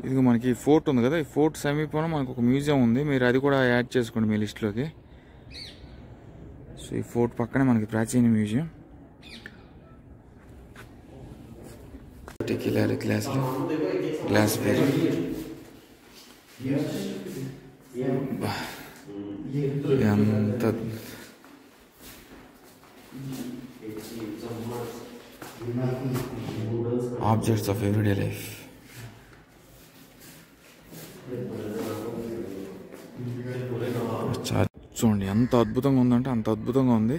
ఇది మనకి ఫోర్ట్ ఉంది కదా, ఈ ఫోర్ట్ సమీపంలో మనకు ఒక మ్యూజియం ఉంది. మీరు అది కూడా యాడ్ చేసుకోండి మీ లిస్ట్లోకి. సో ఈ ఫోర్ట్ పక్కనే మనకి ప్రాచీన మ్యూజియం. గ్లాస్ పేరు ఎంత ఆబ్జెక్ట్స్ ఆఫ్ ఎవ్రీడే లైఫ్. చూడండి ఎంత అద్భుతంగా ఉందంటే అంత అద్భుతంగా ఉంది.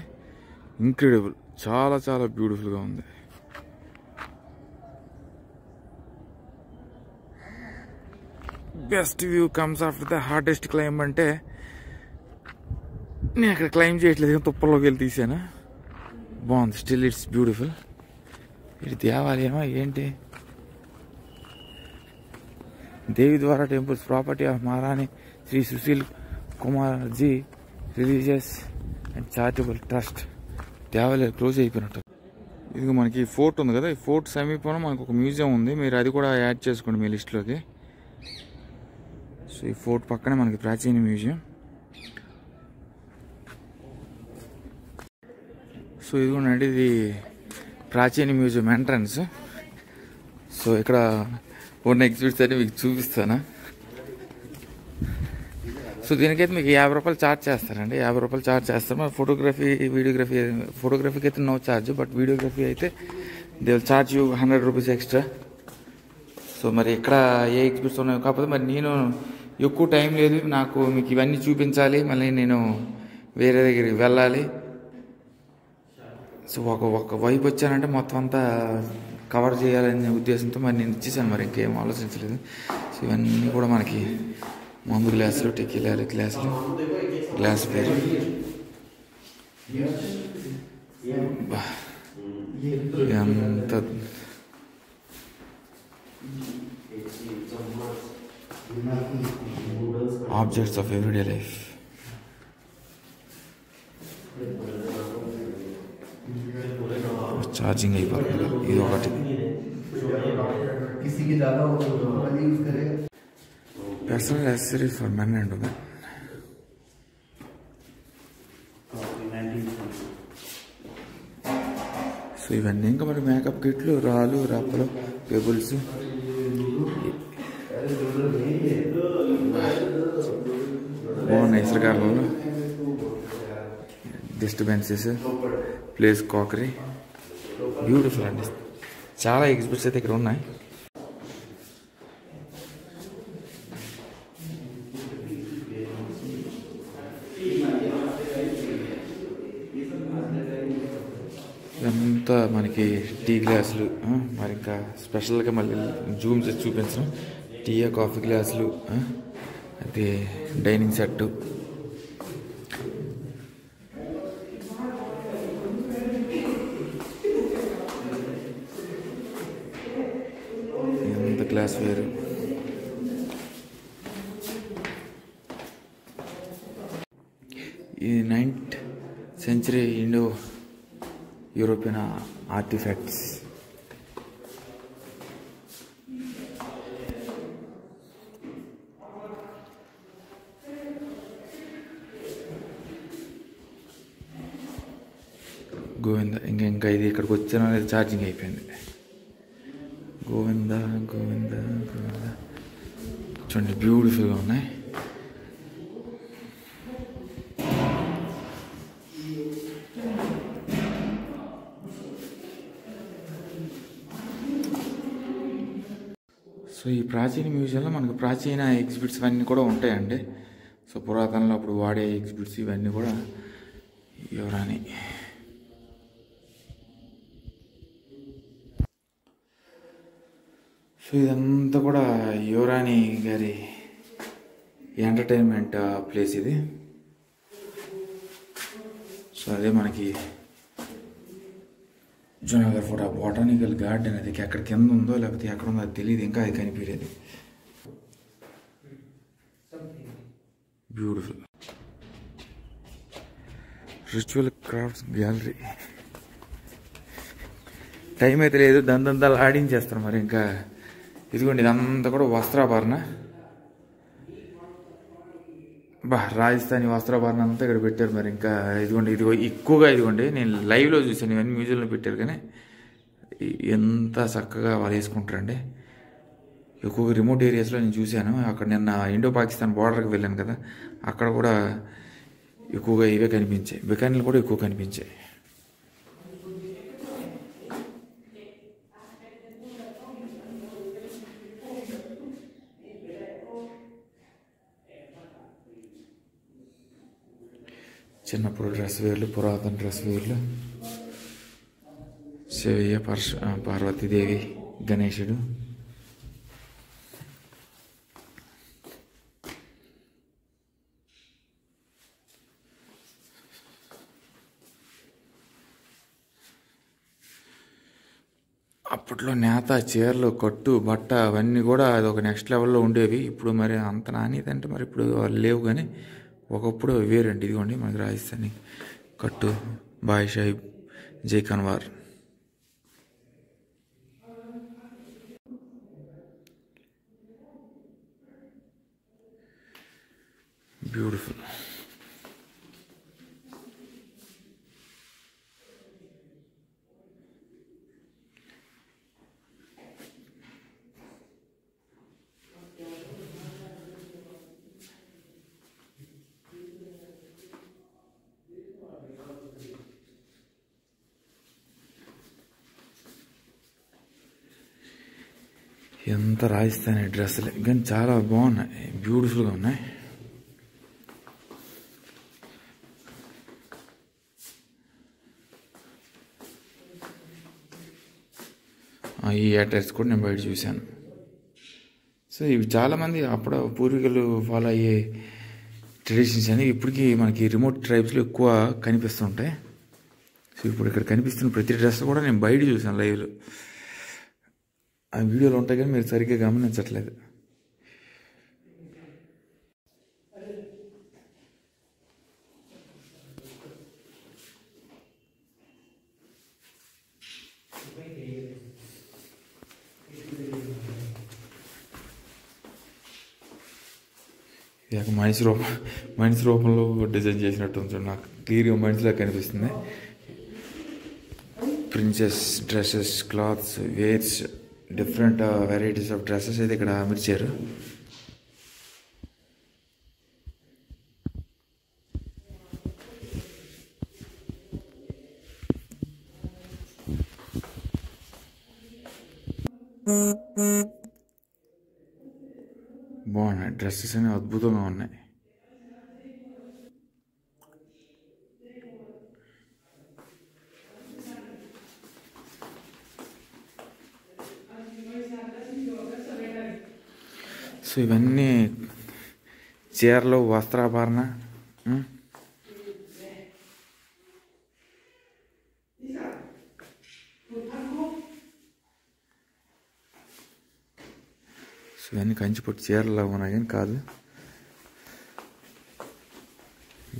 ఇంక్రెడిబుల్, చాలా చాలా బ్యూటిఫుల్గా ఉంది. Best view comes after the hardest climb అంటే నేను అక్కడ క్లైంబ్ చేయట్లేదు, తుప్పల్లోకి వెళ్ళి తీసాను. బాగుంది, స్టిల్ ఇట్స్ బ్యూటిఫుల్. ఇది దేవాలయమా ఏంటి? దేవి ద్వారా temples property of Maharani Shri Sushil Kumarji religious and charitable trust. దేవాలయాలు క్లోజ్ అయిపోయినట్టు. ఇది మనకి ఫోర్ట్ ఉంది కదా, ఈ ఫోర్ట్ సమీపంలో మనకు ఒక మ్యూజియం ఉంది. మీరు అది కూడా యాడ్ చేసుకోండి మీ లిస్ట్లోకి. సో ఈ ఫోర్ట్ పక్కనే మనకి ప్రాచీన మ్యూజియం. సో ఇదిగోండి, ఇది ప్రాచీన మ్యూజియం ఎంట్రన్స్. సో ఇక్కడ ఉన్న ఎగ్జిబిట్స్ అన్ని మీకు చూపిస్తాను. సో దీనికైతే మీకు 50 రూపాయలు ఛార్జ్ చేస్తారండి. 50 రూపాయలు ఛార్జ్ చేస్తారు. మరి ఫోటోగ్రఫీకి అయితే నో ఛార్జ్, బట్ వీడియోగ్రఫీ అయితే they will charge you 100 rupees extra. So మరి ఇక్కడ ఏ ఎగ్జిబిట్స్ ఉన్నాయో, కాకపోతే మరి నేను ఎక్కువ టైం లేదు నాకు మీకు ఇవన్నీ చూపించాలి, మళ్ళీ నేను వేరే దగ్గరికి వెళ్ళాలి. సో ఒక వైపు వచ్చానంటే మొత్తం అంతా కవర్ చేయాలనే ఉద్దేశంతో మరి నేను ఇచ్చేసాను, మరి ఇంకేం ఆలోచించలేదు. సో ఇవన్నీ కూడా మనకి మందు గ్లాసులు, టెకీలా గ్లాసులు, గ్లాస్ పేరు ఎంత objects of everyday life. Charging అయిపోతుంది ఇది ఒకటి. Personal accessories for men and women. So ఇవన్నీ ఇంకా మరి మేకప్ కిట్లు, రాళ్ళు, రప్పలు, పెబుల్స్, బాగున్నాయి. ఇసురకాలలో డిస్టర్బెన్సెస్, ప్లేస్ కాకరీ, బ్యూటిఫుల్ అండి. చాలా ఎగ్జిబిట్స్ అయితే ఇక్కడ ఉన్నాయి. ఇదంతా మనకి టీ గ్లాసులు, మరి ఇంకా స్పెషల్గా మళ్ళీ జూమ్ చేసి చూపించడం. టీ, కాఫీ గ్లాసులు, అది డైనింగ్ సెట్టు, ఎంత గ్లాస్ వేరు. ఈ 9th century Indo European artefacts. Govinda, ఇంకా ఇది ఇక్కడికి వచ్చాను అనేది ఛార్జింగ్ అయిపోయింది. గోవింద గోవింద గోవింద. చూడండి బ్యూటిఫుల్గా ఉన్నాయి. సో ఈ ప్రాచీన మ్యూజియంలో మనకు ప్రాచీన ఎగ్జిబిట్స్ ఇవన్నీ కూడా ఉంటాయండి. సో పురాతనలో అప్పుడు వాడే ఎగ్జిబిట్స్ ఇవన్నీ కూడా యువరాణి. సో ఇదంతా కూడా యువరాణి గారి ఎంటర్టైన్మెంట్ ప్లేస్ ఇది. సో అదే మనకి జూనగర్ ఫోర్ట్ బొటానికల్ గార్డెన్. అది ఎక్కడ కింద ఉందో లేకపోతే ఎక్కడ ఉందో అది తెలియదు, ఇంకా అది కనిపించలేదు. Beautiful ritual crafts gallery. Time అయితే లేదు, దందాలు ఆడించేస్తారు మరి ఇంకా ఇదిగోండి ఇదంతా కూడా వస్త్రాభరణ. రాజస్థానీ వస్త్రాభరణ అంతా ఇక్కడ పెట్టారు. మరి ఇంకా ఇదిగోండి ఇది ఎక్కువగా ఇదిగోండి నేను లైవ్లో చూశాను, ఇవన్నీ మ్యూజియంలో పెట్టారు. కానీ ఎంత చక్కగా వాళ్ళు వేసుకుంటారండి. ఎక్కువగా రిమోట్ ఏరియాస్లో నేను చూశాను. అక్కడ నిన్న ఇండో పాకిస్తాన్ బార్డర్కి వెళ్ళాను కదా, అక్కడ కూడా ఎక్కువగా ఇవే కనిపించాయి. బికానీలు కూడా ఎక్కువ కనిపించాయి. చిన్నప్పుడు డ్రెస్ వేర్లు, పురాతన డ్రెస్ వేర్లు, శివయ్య, పార్వతీదేవి, గణేశుడు. అప్పట్లో నేత, చీరలు, కట్టు, బట్ట అవన్నీ కూడా అది ఒక నెక్స్ట్ లెవెల్లో ఉండేవి. ఇప్పుడు మరి అంత నాణ్యత మరి ఇప్పుడు లేవు, కానీ ఒకప్పుడు వేరండి. ఇదిగోండి మనకి రాజస్థానీ కట్టు, బాయిషాయి, జై కన్వార్. బ్యూటిఫుల్. ఎంత రాజస్థానీ డ్రెస్సులు కానీ చాలా బాగున్నాయి, బ్యూటిఫుల్గా ఉన్నాయి. ఈ అటైర్స్ కూడా నేను బయట చూశాను. సో ఇవి చాలామంది అప్పుడు పూర్వీకులు ఫాలో అయ్యే ట్రెడిషన్స్ అని ఇప్పటికీ మనకి రిమోట్ ట్రైబ్స్లో ఎక్కువ కనిపిస్తుంటాయి. సో ఇప్పుడు ఇక్కడ కనిపిస్తున్న ప్రతి డ్రెస్ కూడా నేను బయట చూశాను లైవ్లో. ఆ వీడియోలు ఉంటాయి కానీ మీరు సరిగ్గా గమనించట్లేదు. ఇది మనిషి రూపంలో డిజైన్ చేసినట్టు ఉంది. నాకు క్లియర్గా మనిషిలా కనిపిస్తుంది. Princess dresses, clothes, wears, different varieties of dresses అయితే ఇక్కడ అమర్చారు. బాగున్నాయి డ్రెస్సెస్ అనేవి, అద్భుతంగా ఉన్నాయి. సో ఇవన్నీ చీరలు, వస్త్రాభరణ. సో ఇవన్నీ కంచిపట్టు చీరలు ఉన్నాయి కానీ కాదు.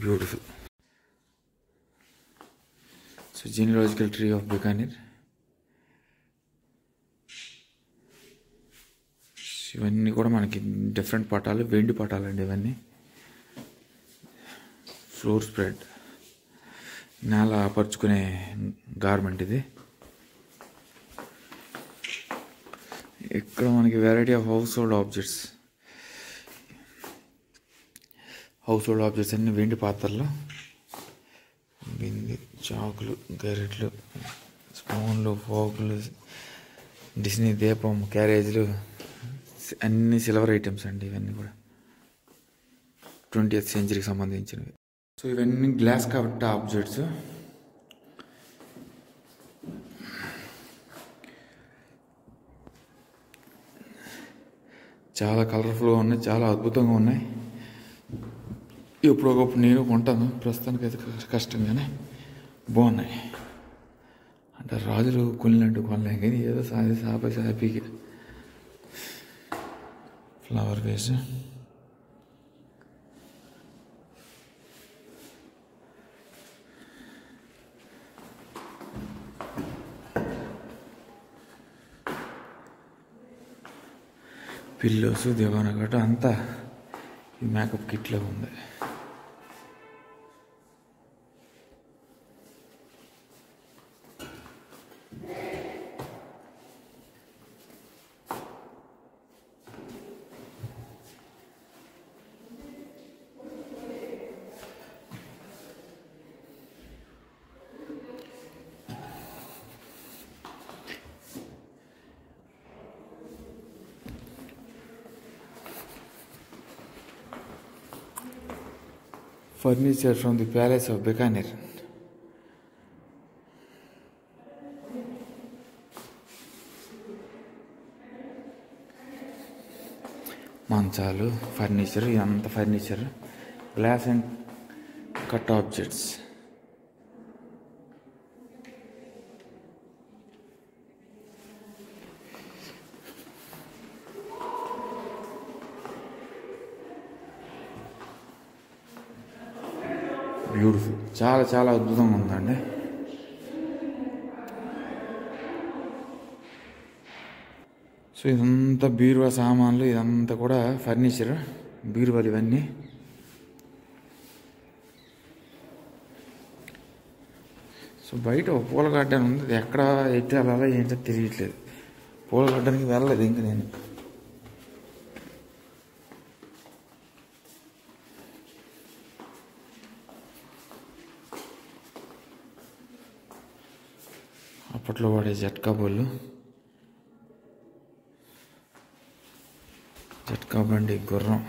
Beautiful. So genealogical tree of Bikaner. ఇవన్నీ కూడా మనకి డిఫరెంట్ పటాలు, వెండి పటాలు అండి ఇవన్నీ. ఫ్లోర్ స్ప్రెడ్, నేల పరుచుకునే గార్మెంట్ ఇది. ఇక్కడ మనకి variety of house hold objects అన్ని వెండి పాత్రలు, బింది, చాకులు, గరిటలు, స్పూన్లు, ఫోకులు, డిస్నీ దీపం, క్యారేజీలు, అన్ని సిల్వర్ ఐటమ్స్ అండి ఇవన్నీ కూడా 20th centuryకి సంబంధించినవి. సో ఇవన్నీ గ్లాస్ కవర్డ్ ఆబ్జెక్ట్స్. చాలా కలర్ఫుల్గా ఉన్నాయి, చాలా అద్భుతంగా ఉన్నాయి. ఎప్పుడొకప్పుడు నేను కొంటాను, ప్రస్తుతానికి అయితే కష్టంగానే బాగున్నాయి. అంటే రాజులు కొనిలాంటి కొనలేం కానీ ఏదో హ్యాపీగా. ఫ్లవర్ వేస్, పిల్లోస్ దివానా గట్ట అంతా ఈ మేకప్ కిట్లో ఉంది. Furniture from the Palace of Bikaner. మంచాలు, ఫర్నిచర్, ఇదంతా furniture, glass and cut objects. Beautiful, చాలా చాలా అద్భుతంగా ఉందండి. సో ఇదంతా బీరువా సామాన్లు, ఇదంతా కూడా ఫర్నిచర్, బీరువాలు ఇవన్నీ. సో బయట ఒక పూల గార్డెన్ ఉంది, అది ఎక్కడ ఎట్టి వెళ్ళాలో ఏంటో తెలియట్లేదు. పూల గార్డెన్కి వెళ్ళలేదు ఇంక నేను. అప్పట్లో వాడే జట్కా బళ్ళు, జట్కా బండి, గుర్రం.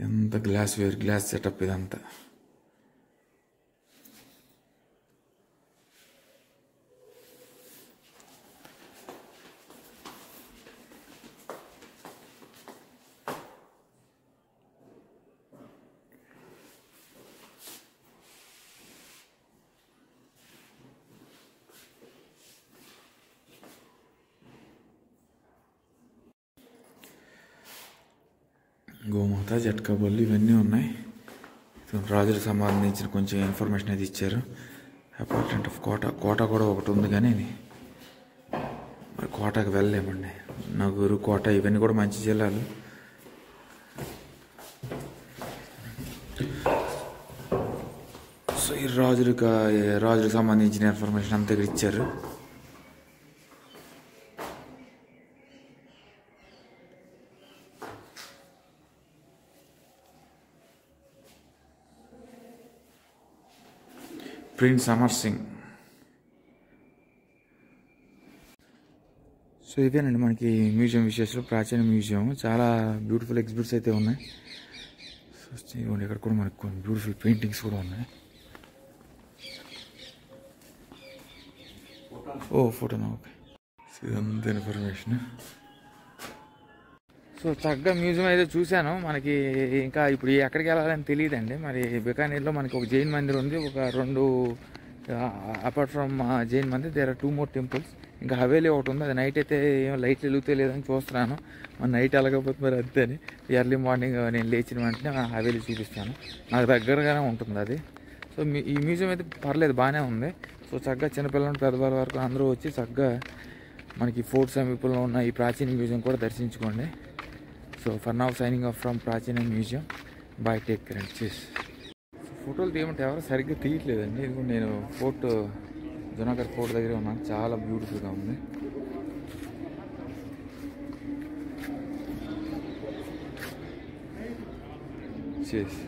ఎంత గ్లాస్ వేర్, గ్లాస్ సెటప్ ఇదంతా. గోమాత, జట్కా బళ్ళు ఇవన్నీ ఉన్నాయి. రాజులకు సంబంధించిన కొంచెం ఇన్ఫర్మేషన్ అయితే ఇచ్చారు. అపార్ట్మెంట్ ఆఫ్ కోట, కోట కూడా ఒకటి ఉంది, కానీ మరి కోటకు వెళ్ళలేమండి. నగూరు, కోట ఇవన్నీ కూడా మంచి జిల్లాలు. సో ఈ రాజులకు సంబంధించిన ఇన్ఫర్మేషన్ అంతా ఇక్కడ ఇచ్చారు. ప్రిన్స్ అమర్ సింగ్. సో ఇదేనండి మనకి మ్యూజియం విశేషాలు. ప్రాచీన మ్యూజియం, చాలా బ్యూటిఫుల్ ఎగ్జిబిట్స్ అయితే ఉన్నాయి. సో ఇక్కడ కూడా మనకు కొన్ని బ్యూటిఫుల్ పెయింటింగ్స్ కూడా ఉన్నాయి. ఓ ఫోటోనా, ఓకే. సో ఇదంతా ఇన్ఫర్మేషన్. సో చక్కగా మ్యూజియం అయితే చూశాను. మనకి ఇంకా ఇప్పుడు ఎక్కడికి వెళ్ళాలని తెలియదండి. మరి బికానీర్లో మనకి ఒక జైన్ మందిర్ ఉంది, ఒక 2 apart from Jain mandir there are 2 more temples. ఇంకా హవేలీ ఒకటి ఉంది, అది నైట్ అయితే ఏం లైట్లు వెలుగుతే లేదని చూస్తున్నాను. మరి నైట్ వెళ్ళకపోతే మరి అంతే అని ఎర్లీ మార్నింగ్ నేను లేచిన వెంటనే హవేలీ చూపిస్తాను. నాకు దగ్గరగానే ఉంటుంది అది. సో ఈ మ్యూజియం అయితే పర్లేదు, బాగానే ఉంది. సో చక్కగా చిన్నపిల్లల నుండి పెద్దవాళ్ళ వరకు అందరూ వచ్చి చక్కగా మనకి ఫోర్ట్ సమీపంలో ఉన్న ఈ ప్రాచీన మ్యూజియం కూడా దర్శించుకోండి. So for now signing off from ప్రాచీన museum. Bye, take care and చీస్. ఫోటోలు తీయమంటే ఎవరు సరిగ్గా తీయట్లేదండి. ఇది నేను జునాగఢ్ ఫోర్ట్ దగ్గర ఉన్నాను, చాలా బ్యూటిఫుల్గా ఉంది. చీస్.